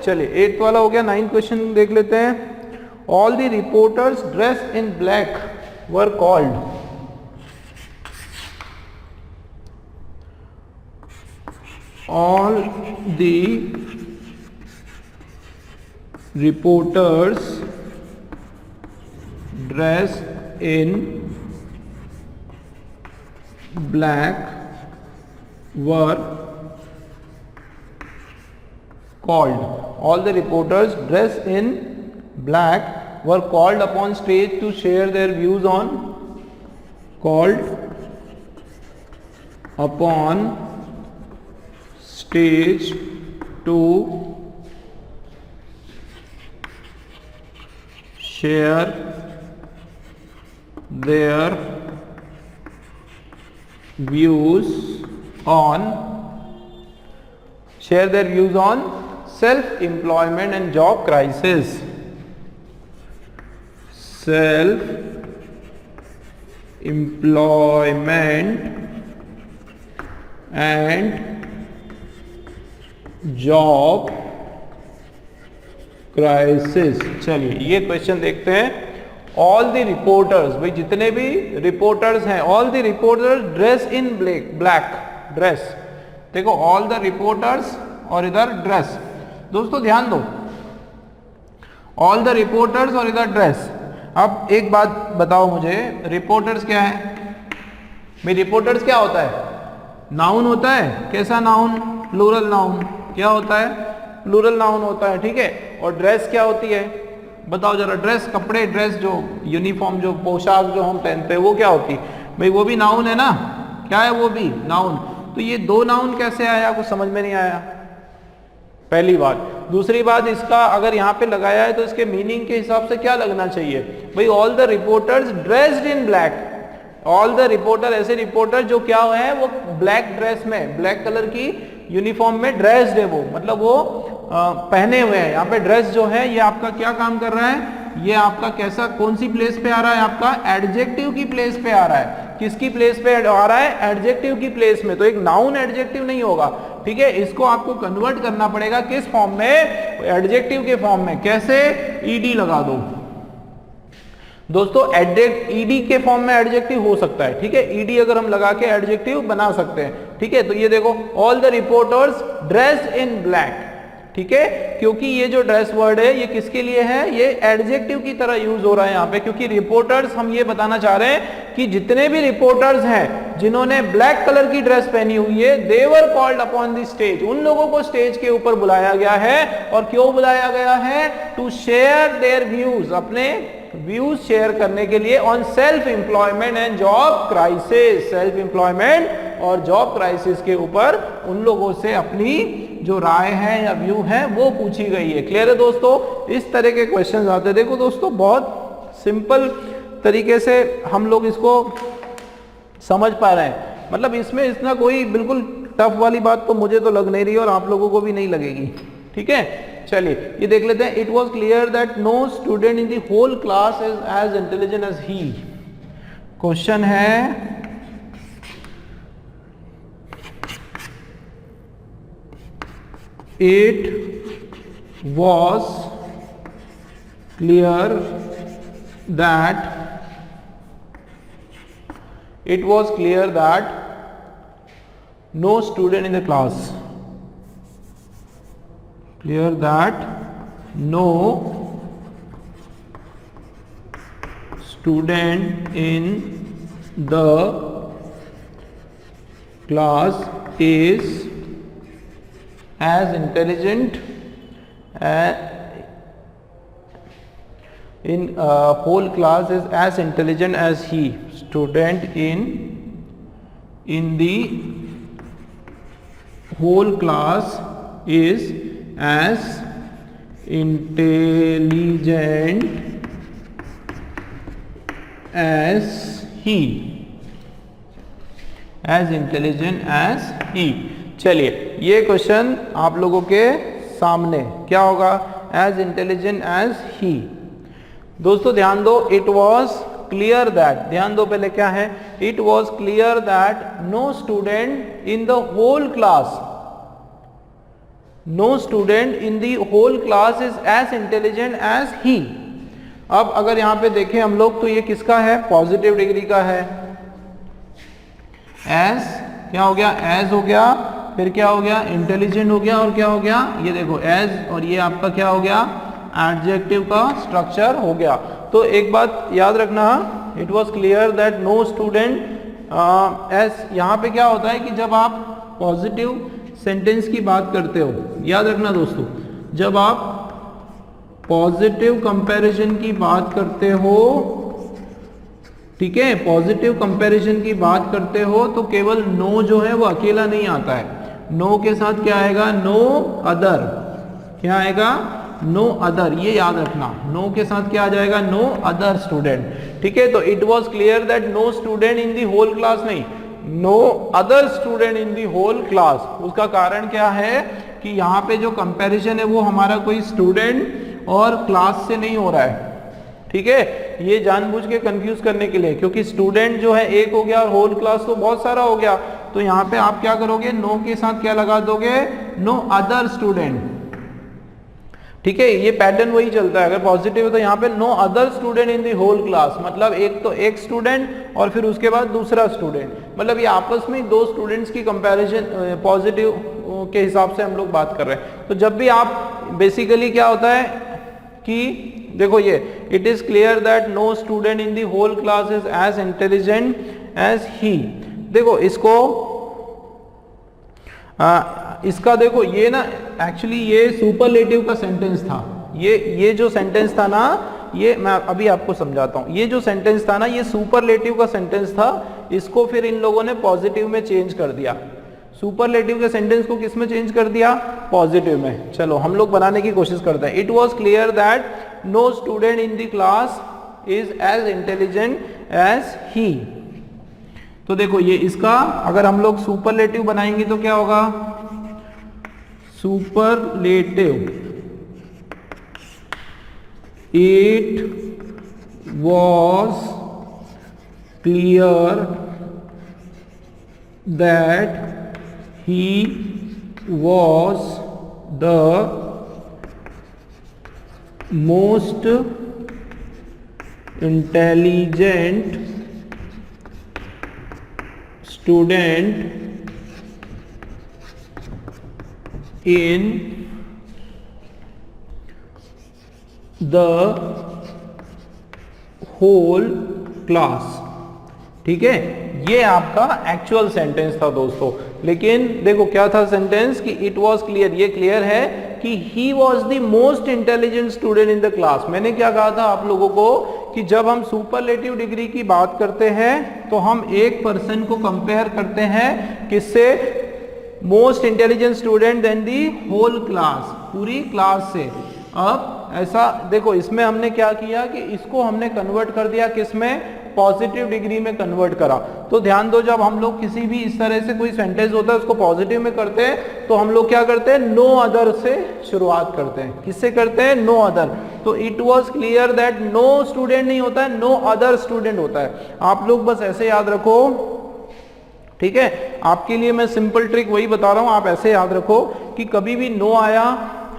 चलिए 8th वाला हो गया। 9th क्वेश्चन देख लेते हैं। All the reporters dress in black were called. All the reporters dress in black were called. All the reporters dressed in black were called upon stage to share their views on called upon stage to share their views on self-employment and job crisis. Self-employment and job crisis. चलिए ये question देखते हैं। All the reporters, भाई जितने भी reporters हैं, all the reporters dress in black dress. देखो all the reporters और इधर ड्रेस। दोस्तों ध्यान दो, ऑल द रिपोर्टर्स और इधर ड्रेस। अब एक बात बताओ मुझे, रिपोर्टर्स क्या है भाई? रिपोर्टर्स क्या होता है? नाउन होता है। कैसा नाउन? Plural noun. क्या होता है? प्लूरल नाउन होता है, ठीक है। और ड्रेस क्या होती है बताओ जरा? ड्रेस कपड़े, ड्रेस जो यूनिफॉर्म, जो पोशाक जो हम पहनते हैं वो क्या होती है भाई? वो भी नाउन है ना। क्या है? वो भी नाउन। तो ये दो नाउन कैसे आया? कुछ समझ में नहीं आया, पहली बात। दूसरी बात, इसका अगर यहाँ पे लगाया है तो इसके मीनिंग के हिसाब से क्या लगना चाहिए भाई? All the reporters dressed in black. All the reporter, ऐसे रिपोर्टर जो क्या है वो ब्लैक ड्रेस में, ब्लैक कलर की यूनिफॉर्म में ड्रेस्ड है, वो मतलब वो पहने हुए हैं। यहाँ पे ड्रेस जो है ये आपका क्या काम कर रहा है? ये आपका कैसा, कौन सी प्लेस पे आ रहा है? आपका एडजेक्टिव की प्लेस पे आ रहा है। किसकी प्लेस पे आ रहा है? एडजेक्टिव की प्लेस में। तो एक नाउन एडजेक्टिव नहीं होगा, ठीक है। इसको आपको कन्वर्ट करना पड़ेगा किस फॉर्म में? एडजेक्टिव के फॉर्म में। कैसे? ईडी लगा दो दोस्तों। ईडी के फॉर्म में एडजेक्टिव हो सकता है, ठीक है। ईडी अगर हम लगा के एडजेक्टिव बना सकते हैं, ठीक है। तो ये देखो, all the reporters dressed in black, ठीक है। क्योंकि ये जो ड्रेस वर्ड है ये किसके लिए है? ये एडजेक्टिव की तरह यूज हो रहा है यहाँ पे। क्योंकि रिपोर्टर्स, हम ये बताना चाह रहे हैं कि जितने भी रिपोर्टर्स हैं जिन्होंने ब्लैक कलर की ड्रेस पहनी हुई है, they were called upon the stage. उन लोगों को स्टेज के ऊपर बुलाया गया है। और क्यों बुलाया गया है? टू शेयर देयर व्यूज, अपने व्यूज शेयर करने के लिए, on self employment and job crisis. Self employment और जॉब क्राइसिस के ऊपर उन लोगों से अपनी जो राय है या व्यू है वो पूछी गई है। क्लियर है दोस्तों? इस तरह के क्वेश्चन आते हैं। देखो दोस्तों, बहुत सिंपल तरीके से हम लोग इसको समझ पा रहे हैं। मतलब इसमें इतना कोई बिल्कुल टफ वाली बात तो मुझे तो लग नहीं रही और आप लोगों को भी नहीं लगेगी, ठीक है। चलिए ये देख लेते हैं। It was clear that no student in the whole class is as intelligent as he. Question है, it was clear that no student in the class, clear that no student in the class is as intelligent in whole class is as intelligent as he. Student in the whole class is as intelligent as he. As intelligent as he. चलिए ये question आप लोगों के सामने क्या होगा? As intelligent as he. दोस्तों ध्यान दो, इट वॉज क्लियर दैट, ध्यान दो पहले क्या है? It was clear that no student in the whole class, no student in the whole class is as intelligent as he. अब अगर यहां पे देखें हम लोग तो ये किसका है, पॉजिटिव डिग्री का है। एज क्या हो गया, एज हो गया, फिर क्या हो गया, इंटेलिजेंट हो गया, और क्या हो गया, ये देखो एज, और ये आपका क्या हो गया, एडजेक्टिव का स्ट्रक्चर हो गया। तो एक बात याद रखना, it was clear that no student as, यहाँ पे क्या होता है कि जब आप पॉजिटिव सेंटेंस की बात करते हो, याद रखना दोस्तों, जब आप पॉजिटिव कंपैरिजन की बात करते हो, ठीक है, पॉजिटिव कंपैरिजन की बात करते हो तो केवल नो जो है वो अकेला नहीं आता है, नो के साथ क्या आएगा, नो अदर, क्या आएगा, नो अदर, ये याद रखना, नो के साथ क्या आ जाएगा, नो अदर स्टूडेंट, ठीक है। तो it was clear that no student in the whole class, नहीं, no other student in the whole class. उसका कारण क्या है कि यहाँ पे जो कंपैरिजन है वो हमारा कोई स्टूडेंट और क्लास से नहीं हो रहा है, ठीक है, ये जानबूझ के कंफ्यूज करने के लिए, क्योंकि स्टूडेंट जो है एक हो गया और होल क्लास तो बहुत सारा हो गया। तो यहाँ पे आप क्या करोगे, नो के साथ क्या लगा दोगे, नो अदर स्टूडेंट, ठीक है, ये पैटर्न वही चलता है। अगर पॉजिटिव है तो यहाँ पे no other student in the whole class, मतलब एक तो एक स्टूडेंट और फिर उसके बाद दूसरा स्टूडेंट, मतलब ये आपस में दो स्टूडेंट्स की कंपैरिजन पॉजिटिव के हिसाब से हम लोग बात कर रहे हैं। तो जब भी आप बेसिकली क्या होता है कि देखो ये, it is clear that no student in the whole class is as intelligent as he. देखो इसको इसका देखो ये ना, एक्चुअली ये सुपरलेटिव का सेंटेंस था, ये जो सेंटेंस था ना, ये मैं अभी आपको समझाता हूं, ये जो सेंटेंस था ना, ये सुपरलेटिव का सेंटेंस था, इसको फिर इन लोगों ने पॉजिटिव में चेंज कर दिया। सुपरलेटिव के सेंटेंस को किस में चेंज कर दिया, पॉजिटिव में। चलो हम लोग बनाने की कोशिश करते हैं। It was clear that no student in the class is as intelligent as he. तो देखो ये इसका अगर हम लोग सुपरलेटिव बनाएंगे तो क्या होगा, superlative, it was clear that he was the most intelligent student in the whole class, ठीक है, ये आपका एक्चुअल सेंटेंस था दोस्तों। लेकिन देखो क्या था सेंटेंस कि इट वाज क्लियर, ये क्लियर है कि he was the most intelligent student in the class. मैंने क्या कहा था आप लोगों को कि जब हम सुपरलेटिव डिग्री की बात करते हैं तो हम एक पर्सन को कंपेयर करते हैं किससे, most intelligent student than the whole class, पूरी क्लास से। अब ऐसा देखो इसमें हमने क्या किया कि इसको हमने कन्वर्ट कर दिया, किसमें, पॉजिटिव डिग्री में कन्वर्ट करा। तो ध्यान दो, जब हम लोग किसी भी इस तरह से कोई सेंटेंस होता है उसको पॉजिटिव में करते हैं तो हम लोग क्या करते हैं, नो अदर से शुरुआत करते हैं। किससे करते हैं, नो अदर। तो it was clear that no student नहीं होता है, नो अदर स्टूडेंट होता है। आप लोग बस ऐसे याद रखो, ठीक है, आपके लिए मैं सिंपल ट्रिक वही बता रहा हूं, आप ऐसे याद रखो कि कभी भी नो आया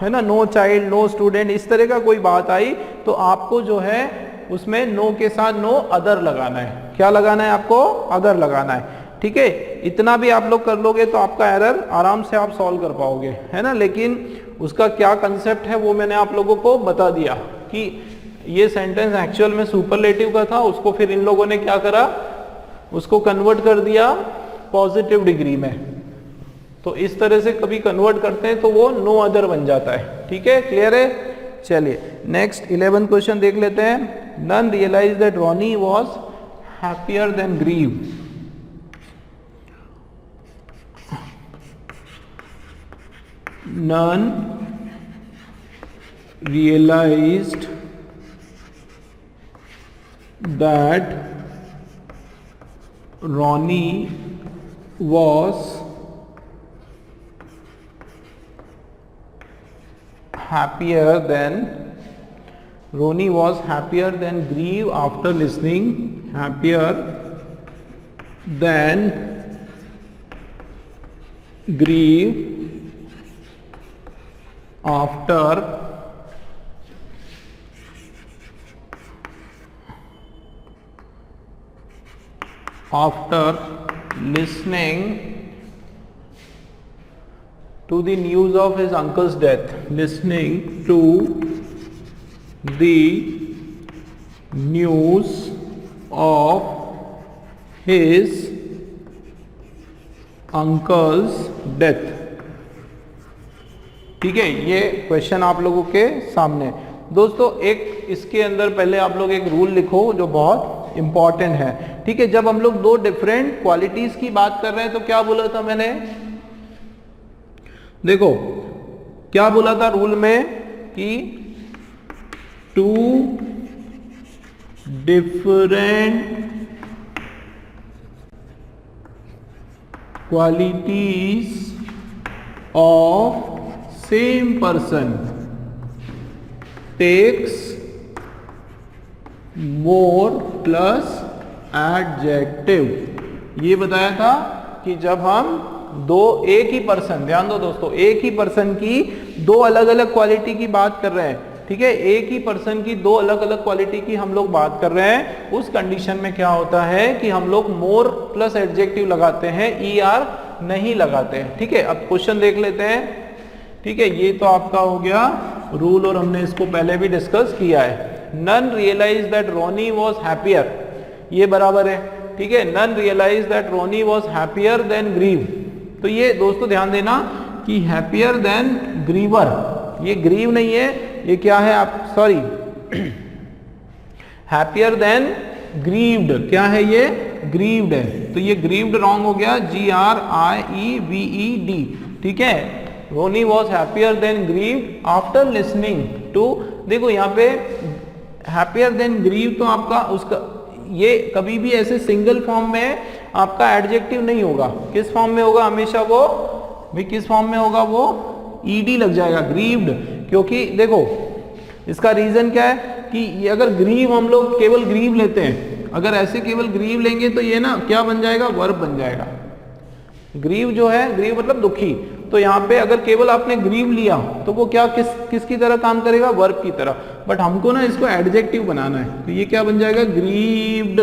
है ना, नो चाइल्ड, नो स्टूडेंट, इस तरह का कोई बात आई तो आपको जो है उसमें नो के साथ नो अदर लगाना है। क्या लगाना है आपको, अदर लगाना है, ठीक है। इतना भी आप लोग कर लोगे तो आपका एरर आराम से आप सॉल्व कर पाओगे, है ना। लेकिन उसका क्या कंसेप्ट है वो मैंने आप लोगों को बता दिया कि ये सेंटेंस एक्चुअल में सुपरलेटिव का था, उसको फिर इन लोगों ने क्या करा, उसको कन्वर्ट कर दिया पॉजिटिव डिग्री में। तो इस तरह से कभी कन्वर्ट करते हैं तो वो नो अदर बन जाता है, ठीक है, क्लियर है। चलिए नेक्स्ट 11 क्वेश्चन देख लेते हैं। None realise that Ronnie was happier than grieve. नन realized that Ronnie was happier than Grieve after listening, happier than Grieve after listening to the news of his uncle's death, listening to the news of his uncle's death। ठीक है, ये question आप लोगों के सामने। दोस्तों एक इसके अंदर पहले आप लोग एक रूल लिखो जो बहुत इंपॉर्टेंट है। ठीक है, जब हम लोग दो डिफरेंट क्वालिटीज की बात कर रहे हैं तो क्या बोला था मैंने, देखो क्या बोला था रूल में कि two different qualities of same person takes more plus adjective। ये बताया था कि जब हम एक ही पर्सन, ध्यान दो दोस्तों, एक ही पर्सन की दो अलग अलग क्वालिटी की बात कर रहे हैं। ठीक है, एक ही पर्सन की दो अलग अलग क्वालिटी की हम लोग बात कर रहे हैं, उस कंडीशन में क्या होता है कि हम लोग मोर प्लस एडजेक्टिव लगाते हैं, ER नहीं लगाते हैं। ठीक है, अब क्वेश्चन देख लेते हैं। ठीक है, ये तो आपका हो गया रूल और हमने इसको पहले भी डिस्कस किया है। None realise that Ronnie was happier, ये बराबर है। ठीक है, none realise that Ronnie was happier than grieve. तो ये दोस्तों ध्यान देना कि हैप्पियर देन ग्रीवर, ये ग्रीव नहीं है, ये क्या है आप, सॉरी, हैप्पियर देन ग्रीव्ड, क्या है ये, ग्रीव्ड है। तो ये ग्रीव्ड रॉन्ग हो गया, GRIEVED। ठीक है, Ronnie was happier than grieved after listening to, देखो यहाँ पे हैप्पियर देन ग्रीव तो आपका उसका ये कभी भी ऐसे सिंगल फॉर्म में आपका एडजेक्टिव नहीं होगा। किस फॉर्म में होगा हमेशा वो, भाई किस फॉर्म में होगा वो, ED लग जाएगा, ग्रीव्ड। क्योंकि देखो इसका रीजन क्या है कि ये अगर ग्रीव हम लोग केवल ग्रीव लेते हैं, अगर ऐसे केवल ग्रीव लेंगे तो ये ना क्या बन जाएगा, वर्ब बन जाएगा। ग्रीव जो है, ग्रीव मतलब दुखी, तो यहाँ पे अगर केवल आपने ग्रीव लिया तो वो क्या किसकी तरह काम करेगा, वर्ब की तरह। बट हमको ना इसको एडजेक्टिव बनाना है, तो ये क्या बन जाएगा, ग्रीव्ड।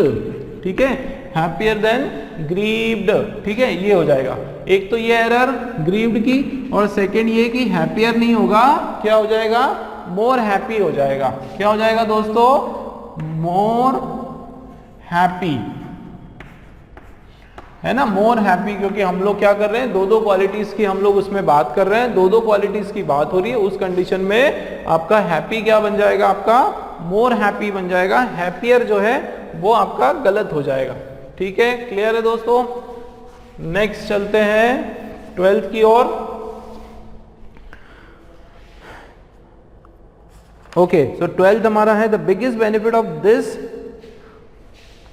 ठीक है, हैप्पियर देन ग्रीव्ड। ठीक है, ये हो जाएगा। एक तो ये एरर ग्रीव्ड की, और सेकंड ये कि हैप्पियर नहीं होगा, क्या हो जाएगा, मोर हैप्पी हो जाएगा। क्या हो जाएगा दोस्तों, मोर हैप्पी, है ना, मोर हैप्पी। क्योंकि हम लोग क्या कर रहे हैं, दो दो क्वालिटीज की हम लोग उसमें बात कर रहे हैं, दो दो क्वालिटीज की बात हो रही है। उस कंडीशन में आपका हैप्पी क्या बन जाएगा, आपका मोर हैप्पी बन जाएगा। हैप्पियर जो है वो आपका गलत हो जाएगा। ठीक है, क्लियर है दोस्तों। नेक्स्ट चलते हैं 12th की ओर। ओके, सो 12th हमारा है, the biggest benefit of this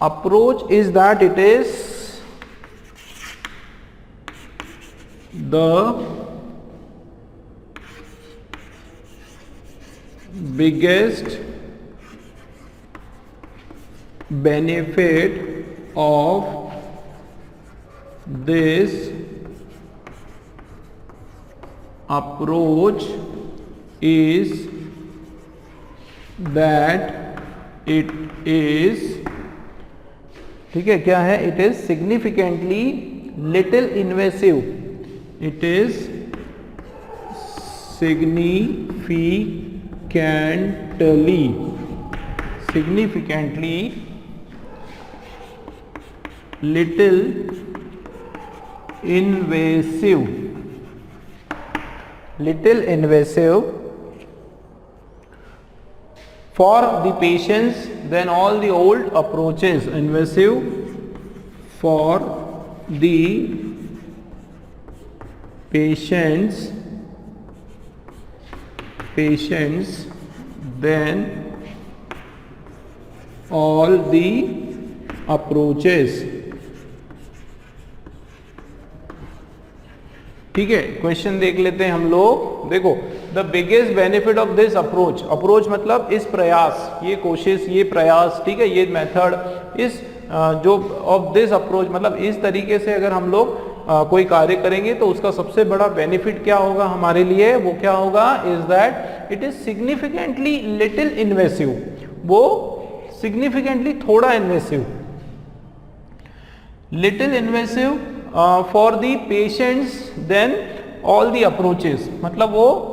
approach is that it is the biggest benefit of this approach is that it is, ठीक है, क्या है, it is significantly little invasive, it is significantly little invasive for the patients than all the old approaches. Invasive for the patients than all the approaches. ठीक है, question देख लेते हैं हम लोग। देखो, the biggest benefit of this approach, approach मतलब इस प्रयास, ये कोशिश, ये प्रयास, ठीक है, ये मेथड, इस जो ऑफ दिस अप्रोच मतलब इस तरीके से अगर हम लोग कोई कार्य करेंगे तो उसका सबसे बड़ा बेनिफिट क्या होगा हमारे लिए, वो क्या होगा, is that it is significantly little invasive, वो सिग्निफिकेंटली थोड़ा invasive, little invasive for the patients than all the approaches, मतलब वो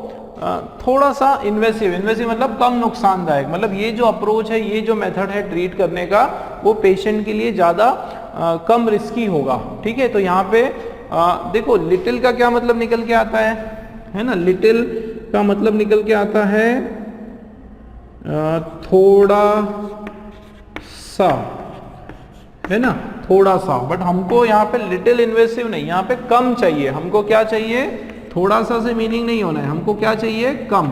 थोड़ा सा इन्वेसिव, इन्वेसिव मतलब कम नुकसानदायक, मतलब ये जो अप्रोच है, ये जो मेथड है ट्रीट करने का, वो पेशेंट के लिए ज़्यादा कम रिस्की होगा। ठीक है, तो यहाँ पे देखो लिटिल का क्या मतलब निकल के आता है ना, लिटिल का मतलब निकल के आता है थोड़ा सा, है ना, थोड़ा सा, बट हमको यहाँ पे लिटिल इन्वेसिव नहीं, यहाँ पे कम चाहिए, हमको क्या चाहिए, थोड़ा सा से मीनिंग नहीं होना है, हमको क्या चाहिए, कम,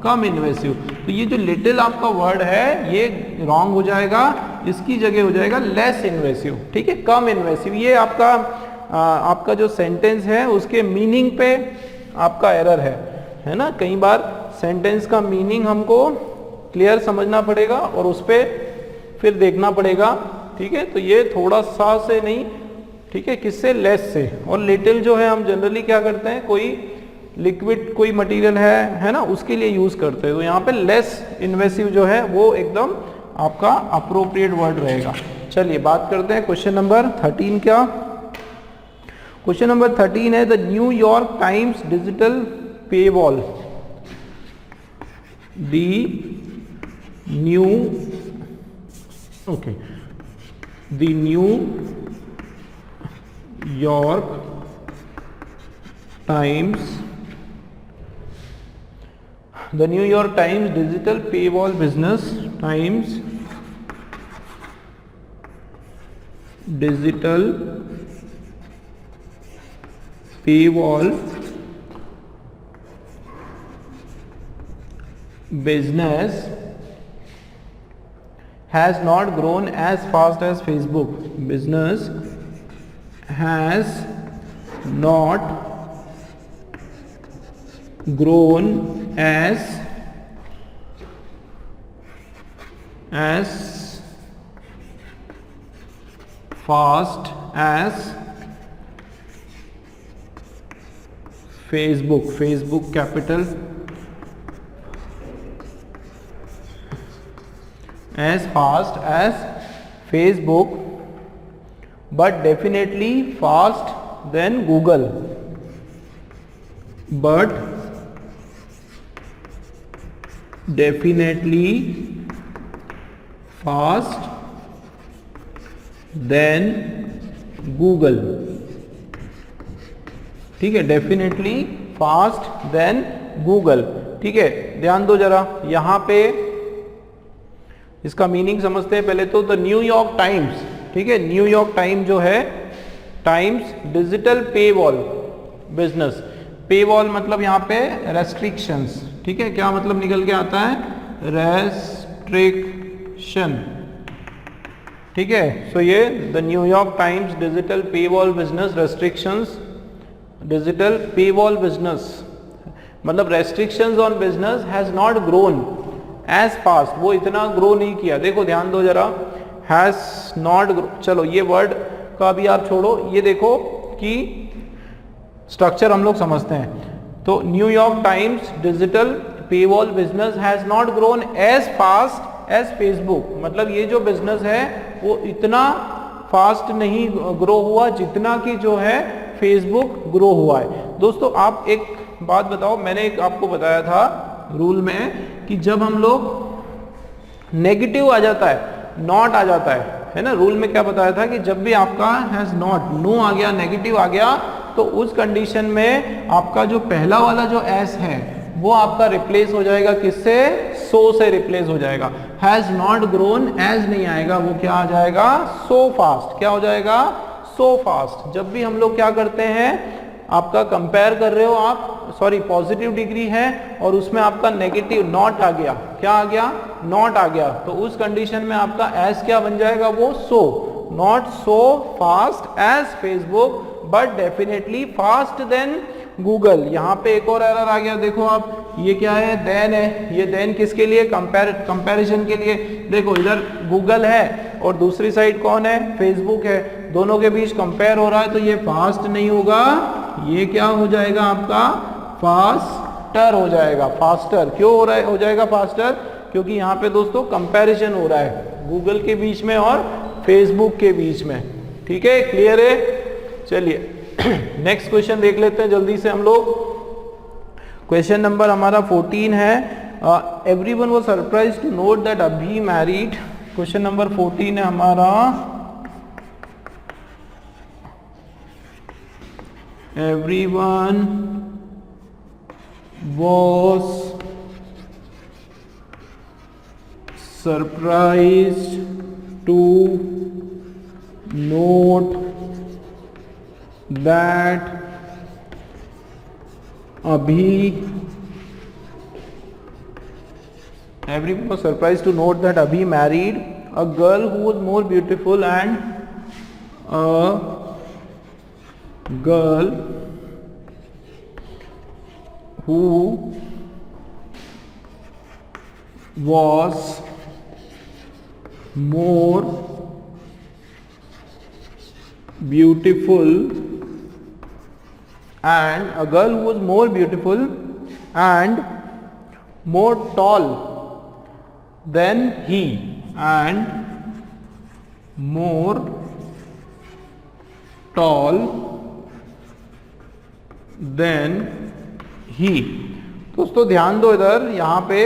कम इन्वेसिव। तो ये जो लिटिल आपका वर्ड है ये रॉन्ग हो जाएगा, इसकी जगह हो जाएगा लेस इन्वेसिव। ठीक है, कम इन्वेसिव, ये आपका जो सेंटेंस है उसके मीनिंग पे आपका एरर है ना। कई बार सेंटेंस का मीनिंग हमको क्लियर समझना पड़ेगा और उस पर फिर देखना पड़ेगा। ठीक है, तो ये थोड़ा सा से नहीं, ठीक है, किससे, लेस से। और लिटिल जो है हम जनरली क्या करते हैं, कोई लिक्विड कोई मटेरियल है ना, उसके लिए यूज करते हैं, तो यहाँ पे लेस इन्वेसिव जो है वो एकदम आपका अप्रोप्रिएट वर्ड रहेगा। चलिए बात करते हैं क्वेश्चन नंबर 13 क्या, क्वेश्चन नंबर 13 है the New York Times digital pay wall, The New York Times digital paywall business, Times digital paywall business has not grown as fast as Facebook. Business has not grown as fast as Facebook. Facebook capital, as fast as Facebook, but definitely fast than Google, but definitely fast than Google। ठीक है, definitely fast than Google. ठीक है, ध्यान दो जरा, यहां पे इसका मीनिंग समझते हैं पहले तो। द न्यूयॉर्क टाइम्स, ठीक है, न्यूयॉर्क टाइम जो है, times digital pay wall business, पे वॉल मतलब यहाँ पे रेस्ट्रिक्शंस। ठीक है, क्या मतलब निकल के आता है, रेस्ट्रिक्शन। ठीक है, सो ये the New York Times digital pay wall business restrictions, digital pay wall business मतलब restrictions on business has not grown as fast, वो इतना ग्रो नहीं किया। देखो ध्यान दो जरा, हैज नॉट ग्रो, चलो ये वर्ड का भी आप छोड़ो, ये देखो कि स्ट्रक्चर हम लोग समझते हैं। तो New York Times digital paywall business has not grown as fast as Facebook, मतलब ये जो बिजनेस है वो इतना फास्ट नहीं ग्रो हुआ जितना कि जो है फेसबुक ग्रो हुआ है। दोस्तों आप एक बात बताओ, मैंने एक आपको बताया था रूल में कि जब हम लोग नेगेटिव आ जाता है, नॉट आ जाता है ना, रूल में क्या बताया था कि जब भी आपका हैज नॉट, नो आ गया, नेगेटिव आ गया, तो उस कंडीशन में आपका जो पहला वाला जो एस है वो आपका रिप्लेस हो जाएगा किससे, सो से रिप्लेस हो जाएगा। हैज नॉट ग्रोन एज नहीं आएगा, वो क्या आ जाएगा, सो फास्ट। क्या हो जाएगा, सो फास्ट। जब भी हम लोग क्या करते हैं, आपका कंपेयर कर रहे हो आप, सॉरी पॉजिटिव डिग्री है और उसमें आपका नेगेटिव नॉट आ गया, क्या आ गया, नॉट आ गया, तो उस कंडीशन में आपका एज क्या बन जाएगा, वो so. Not so fast as Facebook but definitely fast than Google. यहाँ पे एक और एरर आ गया, देखो आप, ये क्या है, देन है, ये देन किसके लिए, कंपैरिजन के लिए। देखो इधर गूगल है और दूसरी साइड कौन है, फेसबुक है, दोनों के बीच कंपेयर हो रहा है, तो ये फास्ट नहीं होगा, ये क्या हो जाएगा आपका फास्टर हो जाएगा। फास्टर क्यों हो जाएगा फास्टर? क्योंकि यहाँ पे दोस्तों कंपैरिजन हो रहा है गूगल के बीच में और फेसबुक के बीच में। ठीक है, क्लियर है? चलिए नेक्स्ट क्वेश्चन देख लेते हैं जल्दी से हम लोग। क्वेश्चन नंबर हमारा 14 है, everyone was surprised to note that अभी मैरिड। क्वेश्चन नंबर 14 है हमारा, everyone was surprised to note that everyone was surprised to note that Abhi married a girl who was more beautiful and a girl who was more beautiful and a girl who was more beautiful and more tall than he and more tall than he। दोस्तों ध्यान दो इधर, यहां पे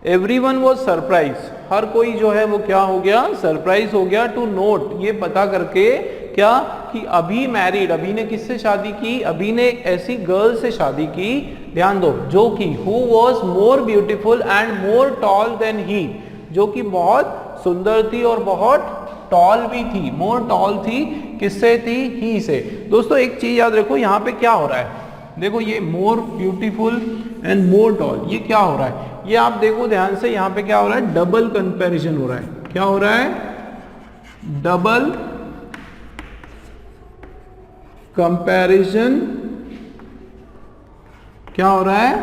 everyone was surprise, हर कोई जो है वो क्या हो गया, सरप्राइज हो गया। टू नोट, ये पता करके क्या कि अभी मैरिड, अभी ने किससे शादी की, अभी ने एक ऐसी गर्ल से शादी की, ध्यान दो, जो कि who was more beautiful and more tall than he, जो कि बहुत सुंदर थी और बहुत टॉल भी थी, मोर टॉल थी, किससे थी, ही से। दोस्तों एक चीज याद रखो, यहाँ पे क्या हो रहा है, देखो ये more beautiful and more tall, ये क्या हो रहा है, ये आप देखो ध्यान से, यहाँ पे क्या हो रहा है, डबल कंपैरिजन हो रहा है। क्या हो रहा है, डबल कंपैरिजन, क्या हो रहा है,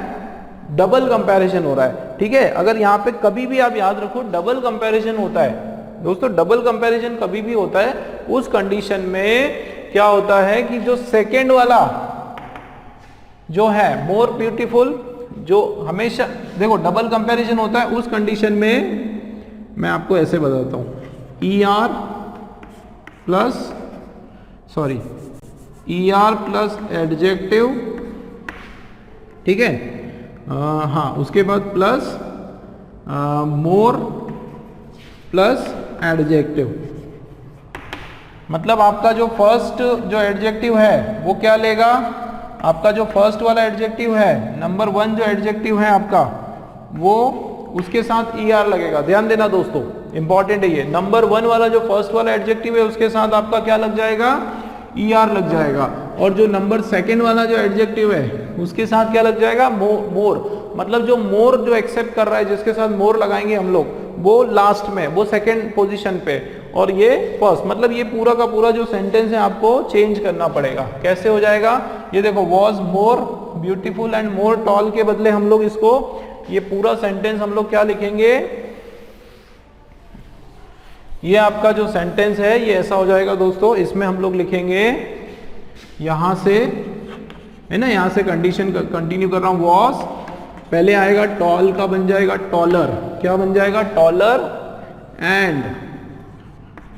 डबल कंपैरिजन हो रहा है। ठीक है, अगर यहाँ पे कभी भी आप याद रखो डबल कंपैरिजन होता है दोस्तों, डबल कंपैरिजन कभी भी होता है, उस कंडीशन में क्या होता है कि जो सेकंड वाला जो है मोर ब्यूटीफुल, जो हमेशा देखो डबल कंपैरिजन होता है उस कंडीशन में, मैं आपको ऐसे बताता हूं, ER प्लस एडजेक्टिव, ठीक है, हाँ, उसके बाद प्लस मोर प्लस एडजेक्टिव, मतलब आपका जो फर्स्ट जो एडजेक्टिव है वो क्या लेगा, आपका जो फर्स्ट वाला एडजेक्टिव है, नंबर 1 जो एडजेक्टिव है आपका, वो उसके साथ ER लगेगा। ध्यान देना दोस्तों, इंपॉर्टेंट है ये, नंबर 1 वाला जो फर्स्ट वाला एडजेक्टिव है उसके साथ आपका क्या लग जाएगा, ER लग जाएगा, और जो नंबर 2 वाला जो एडजेक्टिव है उसके साथ क्या लग जाएगा, मोर, मतलब जो मोर जो एक्सेप्ट कर रहा है, जिसके साथ मोर लगाएंगे हम लोग, वो लास्ट में, वो सेकंड पोजीशन पे, और ये फर्स्ट, मतलब ये पूरा का पूरा जो सेंटेंस है आपको चेंज करना पड़ेगा। कैसे हो जाएगा, ये देखो, was more beautiful and more tall के बदले हम लोग इसको, ये पूरा सेंटेंस हम लोग क्या लिखेंगे, ये आपका जो सेंटेंस है ये ऐसा हो जाएगा दोस्तों, इसमें हम लोग लिखेंगे, यहां से है ना, यहां से कंडीशन कंटिन्यू कर रहा हूं, वॉज पहले आएगा, टॉल का बन जाएगा टॉलर, क्या बन जाएगा, टॉलर एंड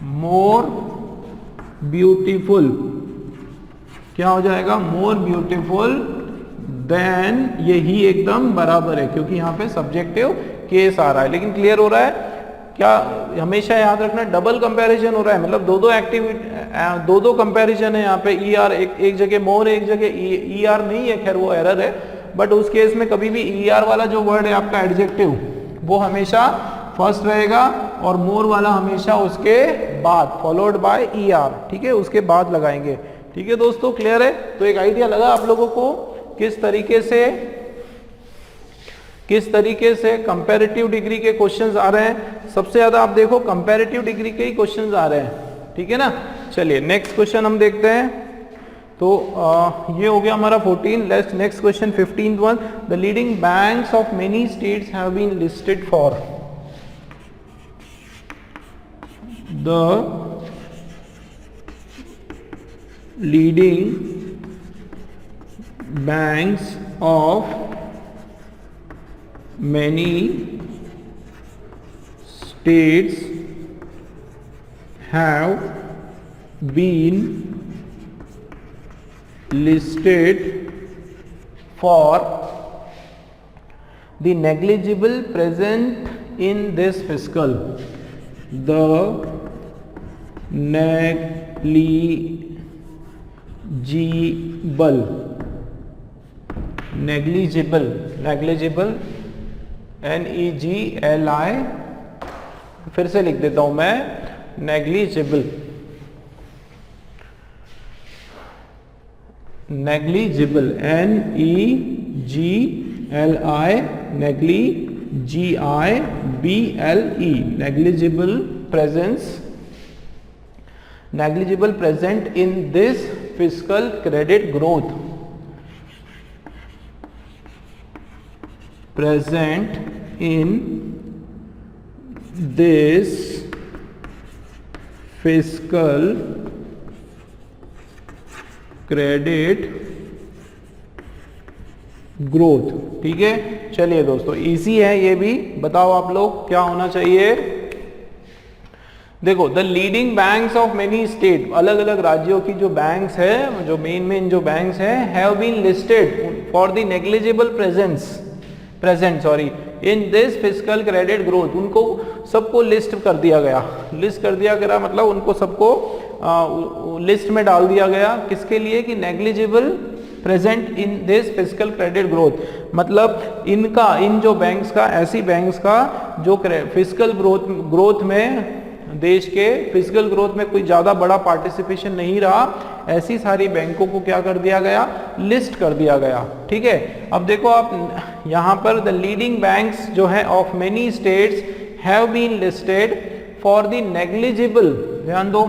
मोर ब्यूटीफुल, क्या हो जाएगा, मोर ब्यूटीफुल देन, ये ही एकदम बराबर है क्योंकि यहाँ पे सब्जेक्टिव केस आ रहा है। लेकिन क्लियर हो रहा है क्या, हमेशा याद रखना डबल कंपैरिजन हो रहा है, मतलब दो एक्टिविटी, दो कंपैरिजन है यहाँ पे, ER एक जगह मोर, एक जगह ER नहीं है, खैर वो एरर है, बट उस केस में कभी भी ER वाला जो वर्ड है आपका एडजेक्टिव, वो हमेशा फर्स्ट रहेगा और मोर वाला हमेशा उसके बाद, फॉलोड बाय ER, ठीक है, उसके बाद लगाएंगे। ठीक है दोस्तों, क्लियर है? तो एक आइडिया लगा आप लोगों को किस तरीके से कंपैरेटिव डिग्री के क्वेश्चंस आ रहे हैं। सबसे ज्यादा आप देखो कंपैरेटिव डिग्री के ही क्वेश्चंस आ रहे हैं, ठीक है ना। चलिए नेक्स्ट क्वेश्चन हम देखते हैं। तो ये हो गया हमारा 14। Let's next question 15th one, the leading banks of many states have been listed for, the leading banks of many states have been listed for the negligible present in this fiscal. The negligible NEGLI, फिर से लिख देता हूं मैं, negligible negligible present in this fiscal credit growth. Present in this fiscal credit growth. ठीक है, चलिए दोस्तों, इजी है ये भी। बताओ आप लोग क्या होना चाहिए। देखो, the leading banks of many state, अलग अलग राज्यों की जो बैंक्स है, जो मेन जो बैंक्स है, have been listed for the negligible present in this fiscal credit growth. उनको सबको लिस्ट कर दिया गया, मतलब उनको सबको लिस्ट में डाल दिया गया। किसके लिए? कि negligible present in this fiscal credit growth, मतलब इन जो बैंक्स का, ऐसी बैंक्स का जो फिस्कल ग्रोथ में, देश के फिस्कल ग्रोथ में कोई ज्यादा बड़ा पार्टिसिपेशन नहीं रहा, ऐसी सारी बैंकों को क्या कर दिया गया? लिस्ट कर दिया गया। ठीक है, अब देखो आप यहां पर, द लीडिंग बैंक्स जो है of many states have been listed for the negligible, ध्यान दो,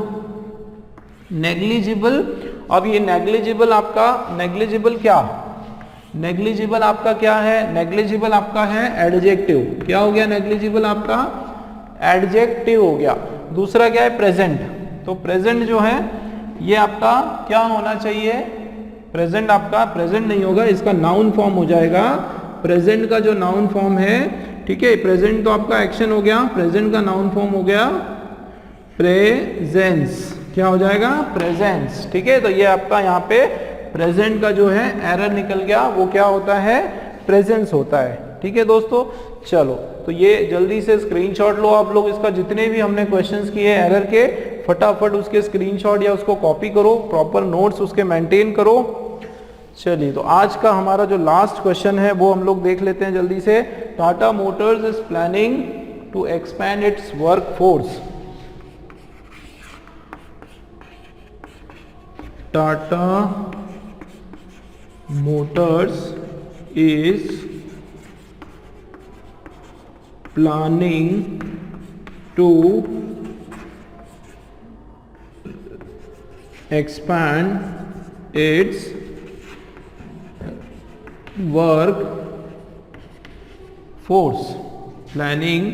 नेग्लिजिबल। अब ये नेग्लिजिबल आपका, नेग्लिजिबल क्या है? नेग्लिजिबल आपका है एडजेक्टिव। क्या हो गया? नेग्लिजिबल आपका एडजेक्टिव हो गया। दूसरा क्या है? प्रेजेंट। तो प्रेजेंट जो है ये आपका क्या होना चाहिए? प्रेजेंट आपका प्रेजेंट नहीं होगा, इसका नाउन फॉर्म हो जाएगा। प्रेजेंट का जो नाउन फॉर्म है, ठीक है, प्रेजेंट तो आपका एक्शन हो गया, प्रेजेंट का नाउन फॉर्म हो गया प्रेजेंस। क्या हो जाएगा? प्रेजेंस। ठीक है, तो ये आपका यहाँ पे प्रेजेंट का जो है एरर निकल गया, वो क्या होता है? प्रेजेंस होता है। ठीक है दोस्तों, चलो तो ये जल्दी से स्क्रीनशॉट लो आप लोग, इसका जितने भी हमने क्वेश्चंस किए एरर के, फटाफट उसके स्क्रीनशॉट या उसको कॉपी करो, प्रॉपर नोट्स उसके मेंटेन करो। चलिए, तो आज का हमारा जो लास्ट क्वेश्चन है वो हम लोग देख लेते हैं जल्दी से। Tata Motors is planning to expand its workforce. Tata Motors is planning to expand its work force. Planning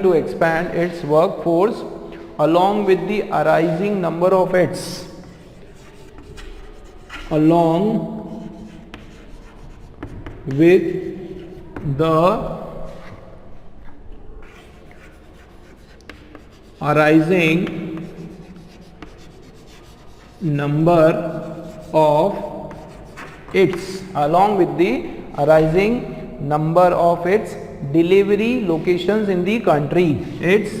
to expand its workforce along with the arising number of its arising number of its delivery locations in the country. Its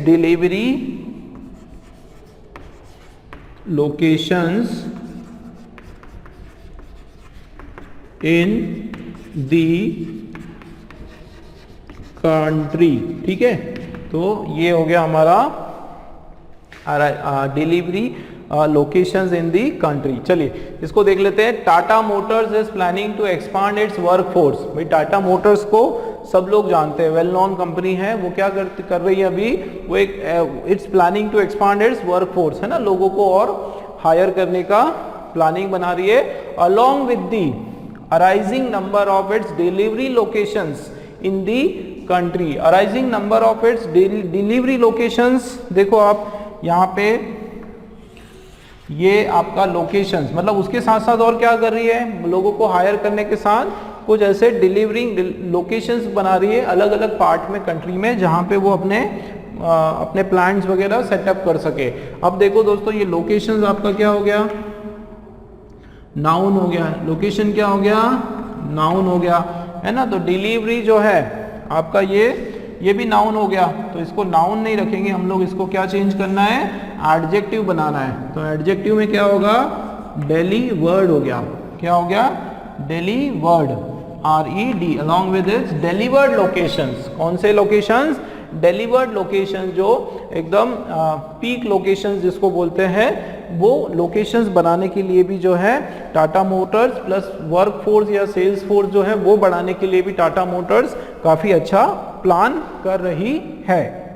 delivery locations in the country। ठीक है, तो ये हो गया हमारा delivery locations in the country. चलिए इसको देख लेते हैं। Tata Motors is planning to expand its workforce. भाई टाटा मोटर्स को सब लोग जानते हैं, वेल नोन कंपनी है। वो क्या कर रही है अभी? वो एक it's planning to expand its workforce, है ना, लोगों को और हायर करने का प्लानिंग बना रही है। Along with the arising number of its delivery locations in the country, arising number of its delivery locations. देखो आप यहाँ पे ये आपका लोकेशंस, मतलब उसके साथ साथ और क्या कर रही है, लोगों को हायर करने के साथ कुछ ऐसे डिलीवरिंग लोकेशंस बना रही है अलग अलग पार्ट में कंट्री में, जहाँ पे वो अपने प्लांट्स वगैरह सेटअप कर सके। अब देखो दोस्तों, ये लोकेशंस आपका क्या हो गया, नाउन हो गया। लोकेशन क्या हो गया, नाउन हो गया, है ना। तो डिलीवरी जो है आपका ये भी नाउन हो गया, तो इसको नाउन नहीं रखेंगे हम लोग, इसको क्या चेंज करना है, एडजेक्टिव बनाना है। तो एडजेक्टिव में क्या होगा, डिलीवर्ड हो गया। क्या हो गया, delivered, RED along with its delivered locations. कौन से लोकेशंस, डिलीवर्ड लोकेशंस, जो एकदम पीक लोकेशंस जिसको बोलते हैं, वो लोकेशंस बनाने के लिए भी जो है Tata Motors plus work force या सेल्स फोर्स जो है वो बढ़ाने के लिए भी टाटा मोटर्स काफी अच्छा प्लान कर रही है।